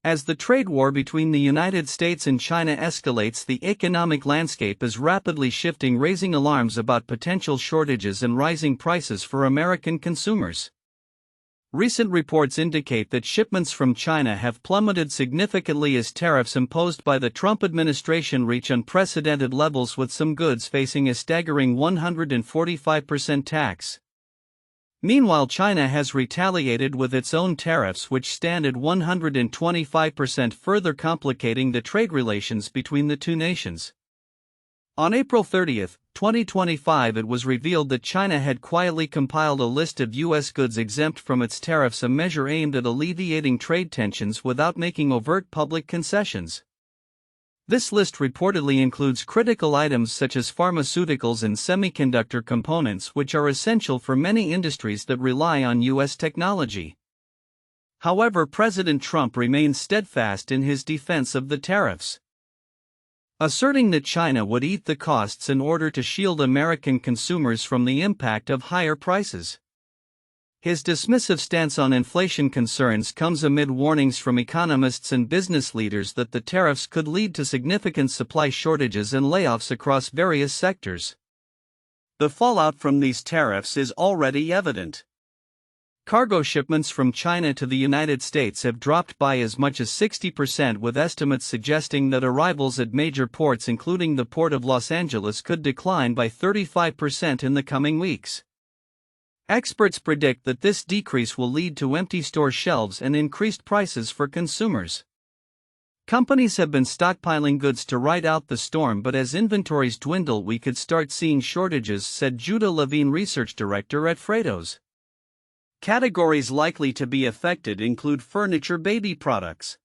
As the trade war between the United States and China escalates, the economic landscape is rapidly shifting, raising alarms about potential shortages and rising prices for American consumers. Recent reports indicate that shipments from China have plummeted significantly as tariffs imposed by the Trump administration reach unprecedented levels, with some goods facing a staggering 145% tax. Meanwhile, China has retaliated with its own tariffs, which stand at 125%, further complicating the trade relations between the two nations. On April 30, 2025, it was revealed that China had quietly compiled a list of U.S. goods exempt from its tariffs, a measure aimed at alleviating trade tensions without making overt public concessions. This list reportedly includes critical items such as pharmaceuticals and semiconductor components, which are essential for many industries that rely on U.S. technology. However, President Trump remains steadfast in his defense of the tariffs, asserting that China would eat the costs in order to shield American consumers from the impact of higher prices. His dismissive stance on inflation concerns comes amid warnings from economists and business leaders that the tariffs could lead to significant supply shortages and layoffs across various sectors. The fallout from these tariffs is already evident. Cargo shipments from China to the United States have dropped by as much as 60%, with estimates suggesting that arrivals at major ports, including the Port of Los Angeles, could decline by 35% in the coming weeks. Experts predict that this decrease will lead to empty store shelves and increased prices for consumers. Companies have been stockpiling goods to ride out the storm, but as inventories dwindle, we could start seeing shortages, said Judah Levine, research director at Freightos. Categories likely to be affected include furniture, baby products,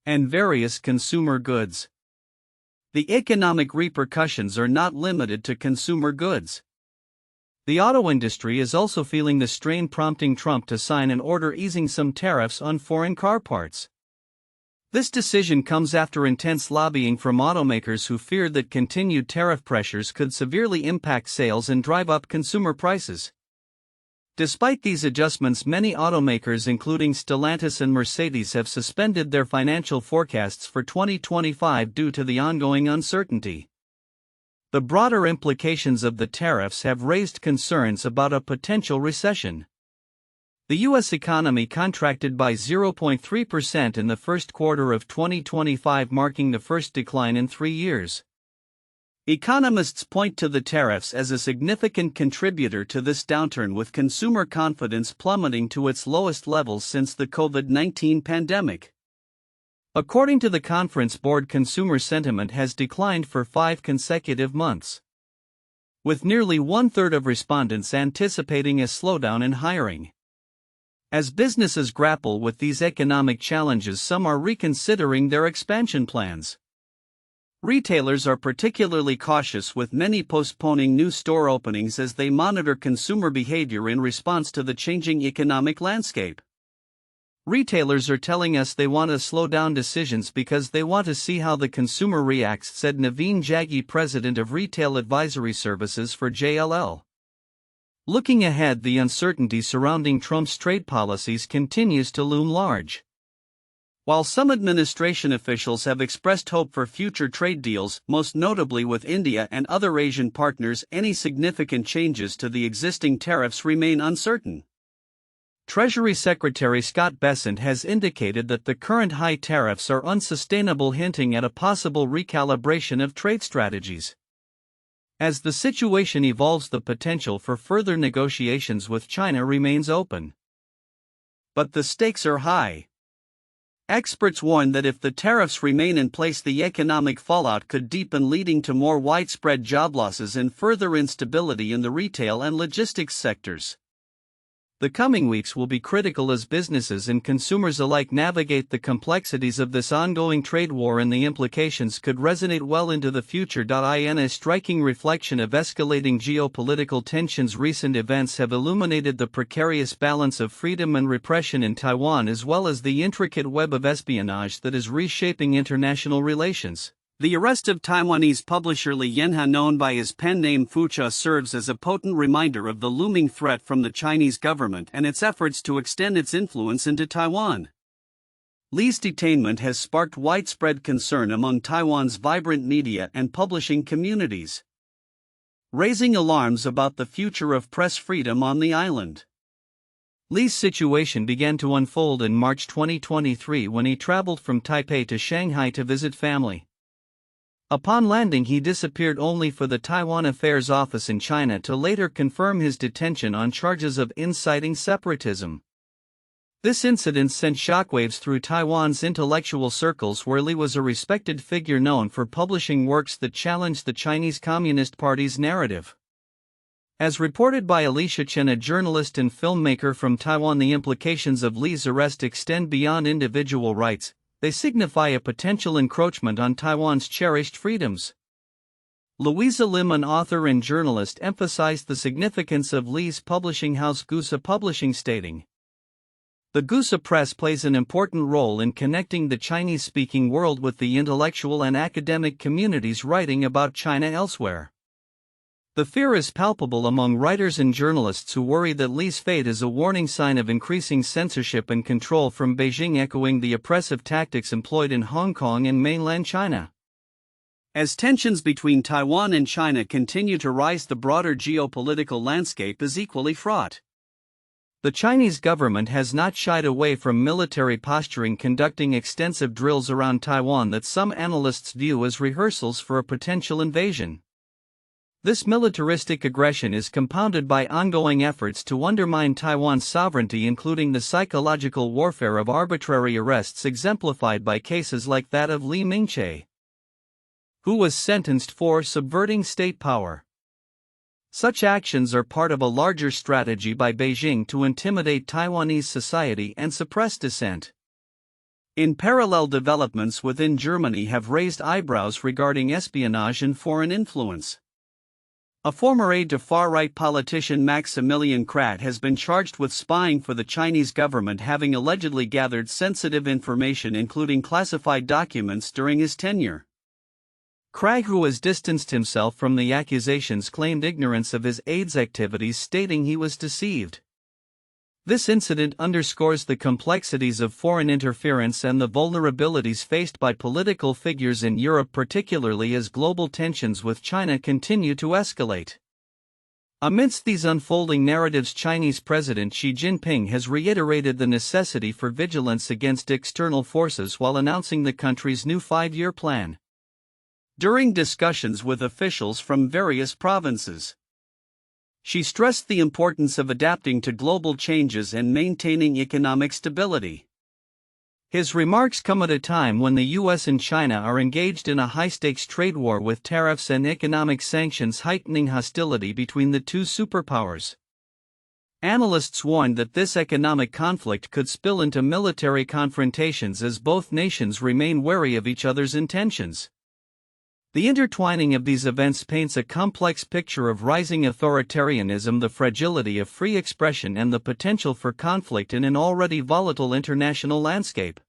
and various consumer goods. The economic repercussions are not limited to consumer goods. The auto industry is also feeling the strain, prompting Trump to sign an order easing some tariffs on foreign car parts. This decision comes after intense lobbying from automakers who feared that continued tariff pressures could severely impact sales and drive up consumer prices. Despite these adjustments, many automakers, including Stellantis and Mercedes, have suspended their financial forecasts for 2025 due to the ongoing uncertainty. The broader implications of the tariffs have raised concerns about a potential recession. The U.S. economy contracted by 0.3% in the first quarter of 2025, marking the first decline in 3 years. Economists point to the tariffs as a significant contributor to this downturn, with consumer confidence plummeting to its lowest levels since the COVID-19 pandemic. According to the Conference Board, consumer sentiment has declined for 5 consecutive months, with nearly 1/3 of respondents anticipating a slowdown in hiring. As businesses grapple with these economic challenges, some are reconsidering their expansion plans. Retailers are particularly cautious, with many postponing new store openings as they monitor consumer behavior in response to the changing economic landscape. Retailers are telling us they want to slow down decisions because they want to see how the consumer reacts, said Naveen Jaggi, president of Retail Advisory Services for JLL. Looking ahead, the uncertainty surrounding Trump's trade policies continues to loom large. While some administration officials have expressed hope for future trade deals, most notably with India and other Asian partners, any significant changes to the existing tariffs remain uncertain. Treasury Secretary Scott Bessent has indicated that the current high tariffs are unsustainable, hinting at a possible recalibration of trade strategies. As the situation evolves, the potential for further negotiations with China remains open. But the stakes are high. Experts warn that if the tariffs remain in place, the economic fallout could deepen, leading to more widespread job losses and further instability in the retail and logistics sectors. The coming weeks will be critical as businesses and consumers alike navigate the complexities of this ongoing trade war, and the implications could resonate well into the future. In a striking reflection of escalating geopolitical tensions, recent events have illuminated the precarious balance of freedom and repression in Taiwan, as well as the intricate web of espionage that is reshaping international relations. The arrest of Taiwanese publisher Li Yanhe, known by his pen name Fucha, serves as a potent reminder of the looming threat from the Chinese government and its efforts to extend its influence into Taiwan. Li's detainment has sparked widespread concern among Taiwan's vibrant media and publishing communities, raising alarms about the future of press freedom on the island. Li's situation began to unfold in March 2023 when he traveled from Taipei to Shanghai to visit family. Upon landing, he disappeared only for the Taiwan Affairs Office in China to later confirm his detention on charges of inciting separatism. This incident sent shockwaves through Taiwan's intellectual circles, where Li was a respected figure known for publishing works that challenged the Chinese Communist Party's narrative. As reported by Alicia Chen, a journalist and filmmaker from Taiwan, the implications of Li's arrest extend beyond individual rights. They signify a potential encroachment on Taiwan's cherished freedoms. Louisa Lim, an author and journalist, emphasized the significance of Li's publishing house Gusa Publishing, stating, "The Gusa Press plays an important role in connecting the Chinese-speaking world with the intellectual and academic communities writing about China elsewhere. The fear is palpable among writers and journalists who worry that Li's fate is a warning sign of increasing censorship and control from Beijing, echoing the oppressive tactics employed in Hong Kong and mainland China." As tensions between Taiwan and China continue to rise, the broader geopolitical landscape is equally fraught. The Chinese government has not shied away from military posturing, conducting extensive drills around Taiwan that some analysts view as rehearsals for a potential invasion. This militaristic aggression is compounded by ongoing efforts to undermine Taiwan's sovereignty, including the psychological warfare of arbitrary arrests exemplified by cases like that of Li Mingche, who was sentenced for subverting state power. Such actions are part of a larger strategy by Beijing to intimidate Taiwanese society and suppress dissent. In parallel, developments within Germany have raised eyebrows regarding espionage and foreign influence. A former aide to far-right politician Maximilian Krag has been charged with spying for the Chinese government, having allegedly gathered sensitive information including classified documents during his tenure. Krag, who has distanced himself from the accusations, claimed ignorance of his aide's activities, stating he was deceived. This incident underscores the complexities of foreign interference and the vulnerabilities faced by political figures in Europe, particularly as global tensions with China continue to escalate. Amidst these unfolding narratives, Chinese President Xi Jinping has reiterated the necessity for vigilance against external forces while announcing the country's new 5-year plan. During discussions with officials from various provinces, she stressed the importance of adapting to global changes and maintaining economic stability. His remarks come at a time when the U.S. and China are engaged in a high-stakes trade war, with tariffs and economic sanctions heightening hostility between the two superpowers. Analysts warned that this economic conflict could spill into military confrontations as both nations remain wary of each other's intentions. The intertwining of these events paints a complex picture of rising authoritarianism, the fragility of free expression, and the potential for conflict in an already volatile international landscape.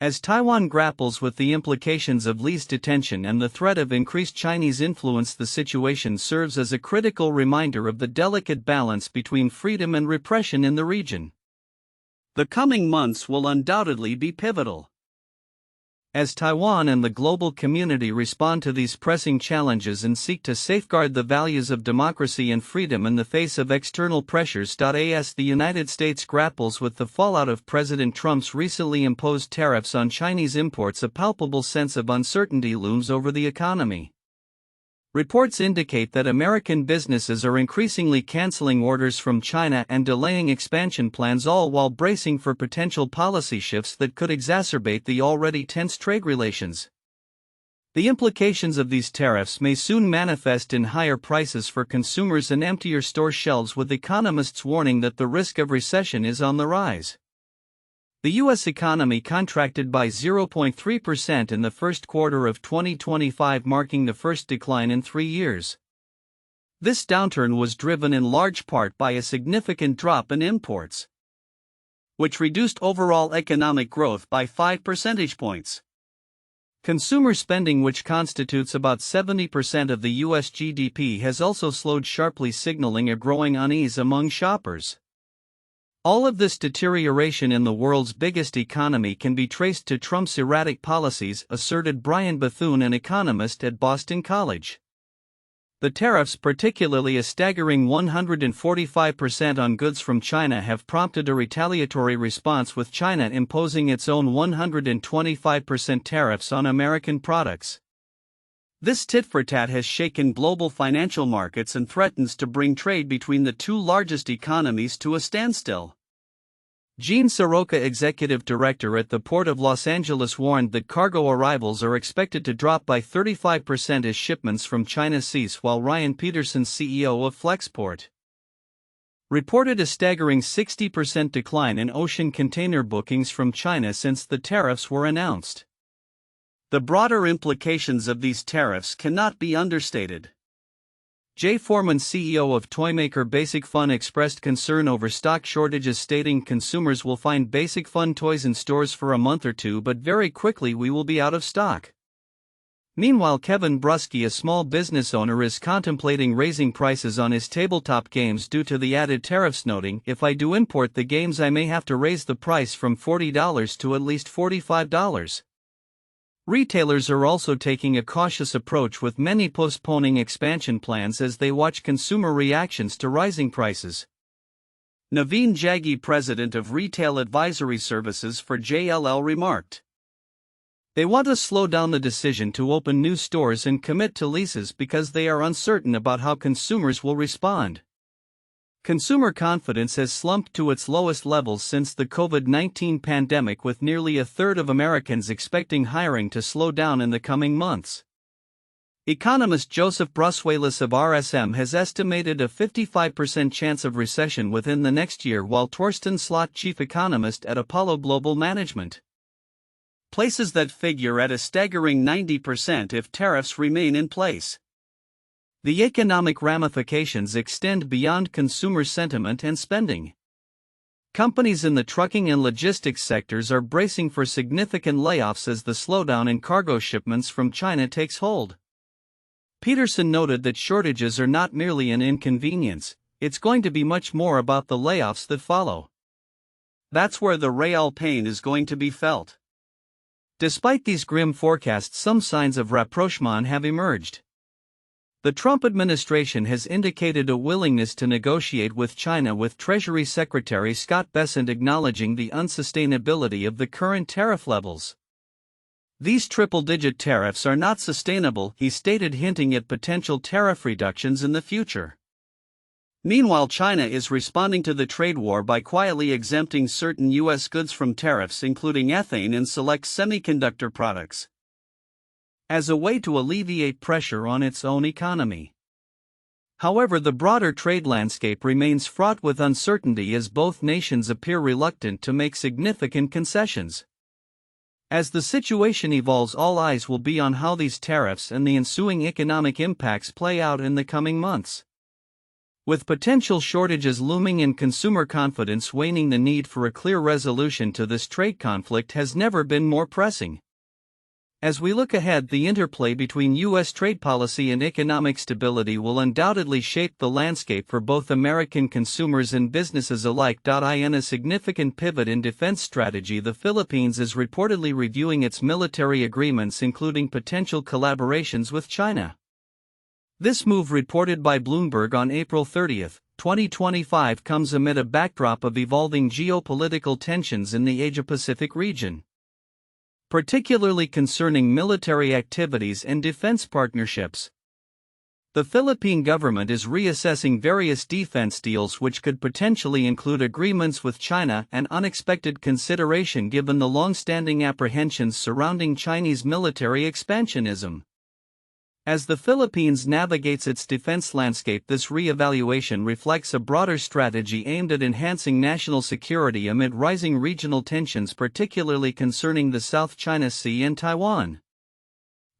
As Taiwan grapples with the implications of Li's detention and the threat of increased Chinese influence, the situation serves as a critical reminder of the delicate balance between freedom and repression in the region. The coming months will undoubtedly be pivotal, as Taiwan and the global community respond to these pressing challenges and seek to safeguard the values of democracy and freedom in the face of external pressures. As the United States grapples with the fallout of President Trump's recently imposed tariffs on Chinese imports, a palpable sense of uncertainty looms over the economy. Reports indicate that American businesses are increasingly canceling orders from China and delaying expansion plans, all while bracing for potential policy shifts that could exacerbate the already tense trade relations. The implications of these tariffs may soon manifest in higher prices for consumers and emptier store shelves, with economists warning that the risk of recession is on the rise. The U.S. economy contracted by 0.3% in the first quarter of 2025, marking the first decline in 3 years. This downturn was driven in large part by a significant drop in imports, which reduced overall economic growth by 5 percentage points. Consumer spending, which constitutes about 70% of the U.S. GDP, has also slowed sharply, signaling a growing unease among shoppers. All of this deterioration in the world's biggest economy can be traced to Trump's erratic policies, asserted Brian Bethune, an economist at Boston College. The tariffs, particularly a staggering 145% on goods from China, have prompted a retaliatory response, with China imposing its own 125% tariffs on American products. This tit-for-tat has shaken global financial markets and threatens to bring trade between the two largest economies to a standstill. Gene Soroka, executive director at the Port of Los Angeles, warned that cargo arrivals are expected to drop by 35% as shipments from China cease, while Ryan Peterson, CEO of Flexport, reported a staggering 60% decline in ocean container bookings from China since the tariffs were announced. The broader implications of these tariffs cannot be understated. Jay Foreman, CEO of toymaker Basic Fun, expressed concern over stock shortages, stating, "Consumers will find Basic Fun toys in stores for a month or two, but very quickly we will be out of stock." Meanwhile, Kevin Brusky, a small business owner, is contemplating raising prices on his tabletop games due to the added tariffs, noting, "If I do import the games, I may have to raise the price from $40 to at least $45. Retailers are also taking a cautious approach, with many postponing expansion plans as they watch consumer reactions to rising prices. Naveen Jaggi, president of Retail Advisory Services for JLL, remarked, "They want to slow down the decision to open new stores and commit to leases because they are uncertain about how consumers will respond." Consumer confidence has slumped to its lowest levels since the COVID-19 pandemic, with nearly a third of Americans expecting hiring to slow down in the coming months. Economist Joseph Bruswalis of RSM has estimated a 55% chance of recession within the next year, while Torsten Slot, chief economist at Apollo Global Management, places that figure at a staggering 90% if tariffs remain in place. The economic ramifications extend beyond consumer sentiment and spending. Companies in the trucking and logistics sectors are bracing for significant layoffs as the slowdown in cargo shipments from China takes hold. Peterson noted that shortages are not merely an inconvenience, it's going to be much more about the layoffs that follow. That's where the real pain is going to be felt. Despite these grim forecasts, some signs of rapprochement have emerged. The Trump administration has indicated a willingness to negotiate with China, with Treasury Secretary Scott Bessent acknowledging the unsustainability of the current tariff levels. "These triple-digit tariffs are not sustainable," he stated, hinting at potential tariff reductions in the future. Meanwhile, China is responding to the trade war by quietly exempting certain U.S. goods from tariffs, including ethane and select semiconductor products, as a way to alleviate pressure on its own economy. However, the broader trade landscape remains fraught with uncertainty as both nations appear reluctant to make significant concessions. As the situation evolves, all eyes will be on how these tariffs and the ensuing economic impacts play out in the coming months. With potential shortages looming and consumer confidence waning, the need for a clear resolution to this trade conflict has never been more pressing. As we look ahead, the interplay between U.S. trade policy and economic stability will undoubtedly shape the landscape for both American consumers and businesses alike. In a significant pivot in defense strategy, the Philippines is reportedly reviewing its military agreements, including potential collaborations with China. This move, reported by Bloomberg on April 30, 2025, comes amid a backdrop of evolving geopolitical tensions in the Asia-Pacific region, particularly concerning military activities and defense partnerships. The Philippine government is reassessing various defense deals, which could potentially include agreements with China, an unexpected consideration given the long-standing apprehensions surrounding Chinese military expansionism. As the Philippines navigates its defense landscape, this re-evaluation reflects a broader strategy aimed at enhancing national security amid rising regional tensions, particularly concerning the South China Sea and Taiwan.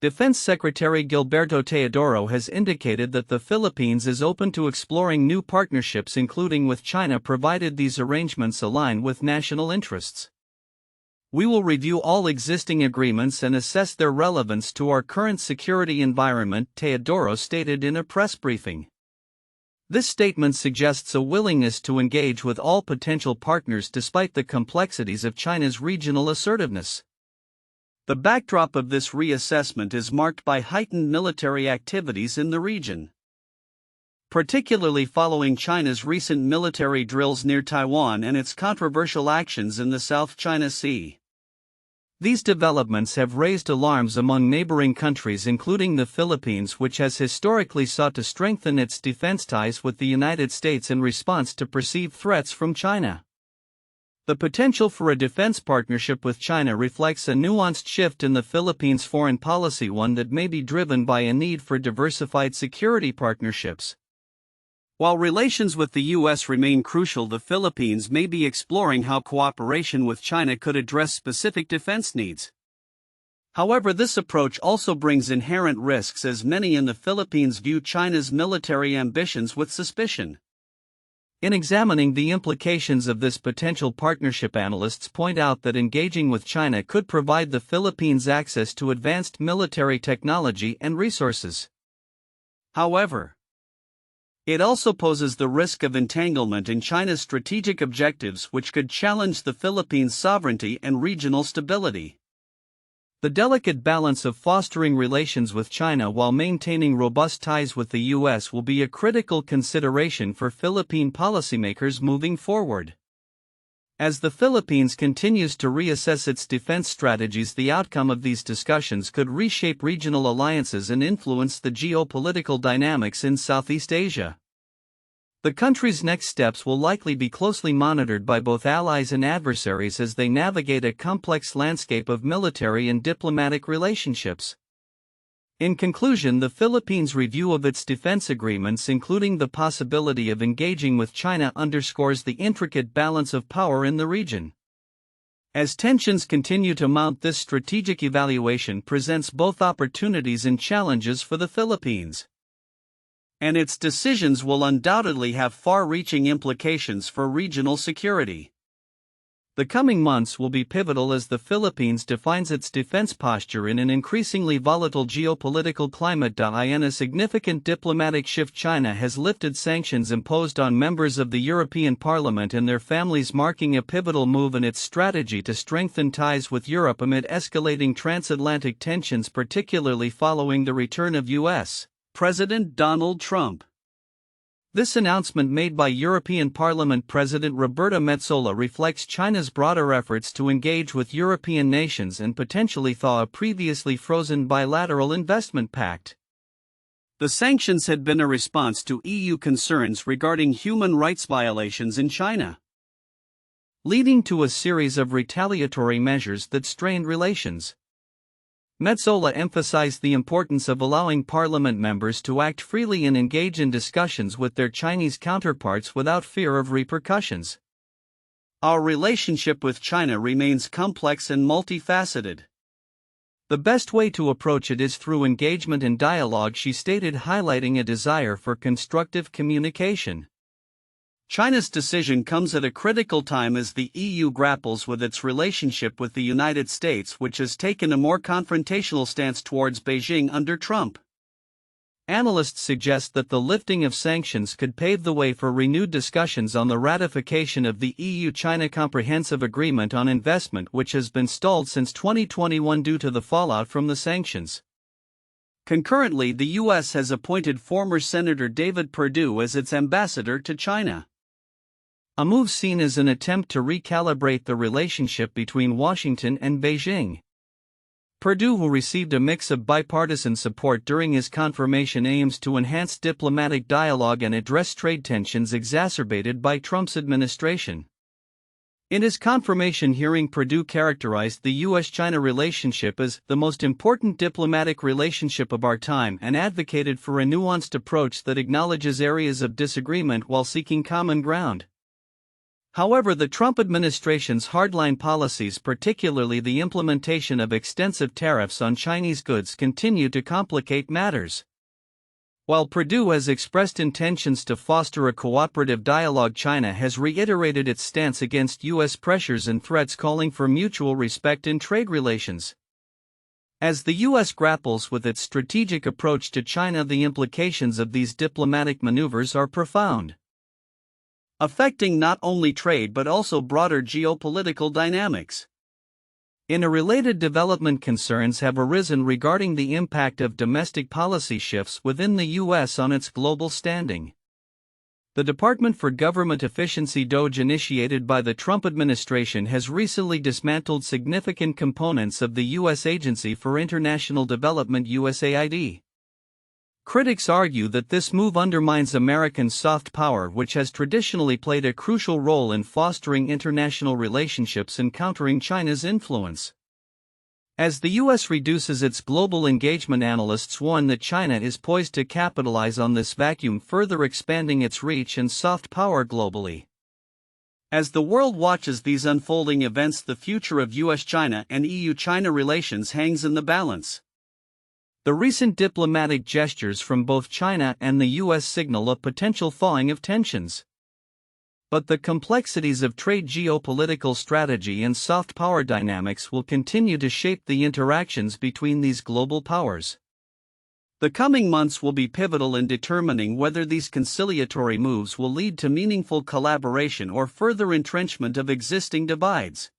Defense Secretary Gilberto Teodoro has indicated that the Philippines is open to exploring new partnerships, including with China, provided these arrangements align with national interests. "We will review all existing agreements and assess their relevance to our current security environment," Teodoro stated in a press briefing. This statement suggests a willingness to engage with all potential partners despite the complexities of China's regional assertiveness. The backdrop of this reassessment is marked by heightened military activities in the region, particularly following China's recent military drills near Taiwan and its controversial actions in the South China Sea. These developments have raised alarms among neighboring countries, including the Philippines, which has historically sought to strengthen its defense ties with the United States in response to perceived threats from China. The potential for a defense partnership with China reflects a nuanced shift in the Philippines' foreign policy, one that may be driven by a need for diversified security partnerships. While relations with the U.S. remain crucial, the Philippines may be exploring how cooperation with China could address specific defense needs. However, this approach also brings inherent risks, as many in the Philippines view China's military ambitions with suspicion. In examining the implications of this potential partnership, analysts point out that engaging with China could provide the Philippines access to advanced military technology and resources. However, it also poses the risk of entanglement in China's strategic objectives, which could challenge the Philippines' sovereignty and regional stability. The delicate balance of fostering relations with China while maintaining robust ties with the U.S. will be a critical consideration for Philippine policymakers moving forward. As the Philippines continues to reassess its defense strategies, the outcome of these discussions could reshape regional alliances and influence the geopolitical dynamics in Southeast Asia. The country's next steps will likely be closely monitored by both allies and adversaries as they navigate a complex landscape of military and diplomatic relationships. In conclusion, the Philippines' review of its defense agreements, including the possibility of engaging with China, underscores the intricate balance of power in the region. As tensions continue to mount, this strategic evaluation presents both opportunities and challenges for the Philippines, and its decisions will undoubtedly have far-reaching implications for regional security. The coming months will be pivotal as the Philippines defines its defense posture in an increasingly volatile geopolitical climate. In a significant diplomatic shift, China has lifted sanctions imposed on members of the European Parliament and their families, marking a pivotal move in its strategy to strengthen ties with Europe amid escalating transatlantic tensions, particularly following the return of U.S. President Donald Trump. This announcement, made by European Parliament President Roberta Metsola, reflects China's broader efforts to engage with European nations and potentially thaw a previously frozen bilateral investment pact. The sanctions had been a response to EU concerns regarding human rights violations in China, leading to a series of retaliatory measures that strained relations. Metsola emphasized the importance of allowing parliament members to act freely and engage in discussions with their Chinese counterparts without fear of repercussions. Our relationship with China remains complex and multifaceted. The best way to approach it is through engagement and dialogue, she stated, highlighting a desire for constructive communication. China's decision comes at a critical time as the EU grapples with its relationship with the United States, which has taken a more confrontational stance towards Beijing under Trump. Analysts suggest that the lifting of sanctions could pave the way for renewed discussions on the ratification of the EU-China Comprehensive Agreement on Investment, which has been stalled since 2021 due to the fallout from the sanctions. Concurrently, the U.S. has appointed former Senator David Perdue as its ambassador to China, a move seen as an attempt to recalibrate the relationship between Washington and Beijing. Perdue, who received a mix of bipartisan support during his confirmation, aims to enhance diplomatic dialogue and address trade tensions exacerbated by Trump's administration. In his confirmation hearing, Perdue characterized the U.S. China relationship as the most important diplomatic relationship of our time and advocated for a nuanced approach that acknowledges areas of disagreement while seeking common ground. However, the Trump administration's hardline policies, particularly the implementation of extensive tariffs on Chinese goods, continue to complicate matters. While Perdue has expressed intentions to foster a cooperative dialogue, China has reiterated its stance against U.S. pressures and threats, calling for mutual respect in trade relations. As the U.S. grapples with its strategic approach to China, the implications of these diplomatic maneuvers are profound, affecting not only trade but also broader geopolitical dynamics. In a related development, concerns have arisen regarding the impact of domestic policy shifts within the U.S. on its global standing. The Department for Government Efficiency (DOGE), initiated by the Trump administration, has recently dismantled significant components of the U.S. Agency for International Development (USAID). Critics argue that this move undermines American soft power, which has traditionally played a crucial role in fostering international relationships and countering China's influence. As the U.S. reduces its global engagement, analysts warn that China is poised to capitalize on this vacuum, further expanding its reach and soft power globally. As the world watches these unfolding events, the future of U.S. China and EU-China relations hangs in the balance. The recent diplomatic gestures from both China and the U.S. signal a potential thawing of tensions. But the complexities of trade, geopolitical strategy, and soft power dynamics will continue to shape the interactions between these global powers. The coming months will be pivotal in determining whether these conciliatory moves will lead to meaningful collaboration or further entrenchment of existing divides.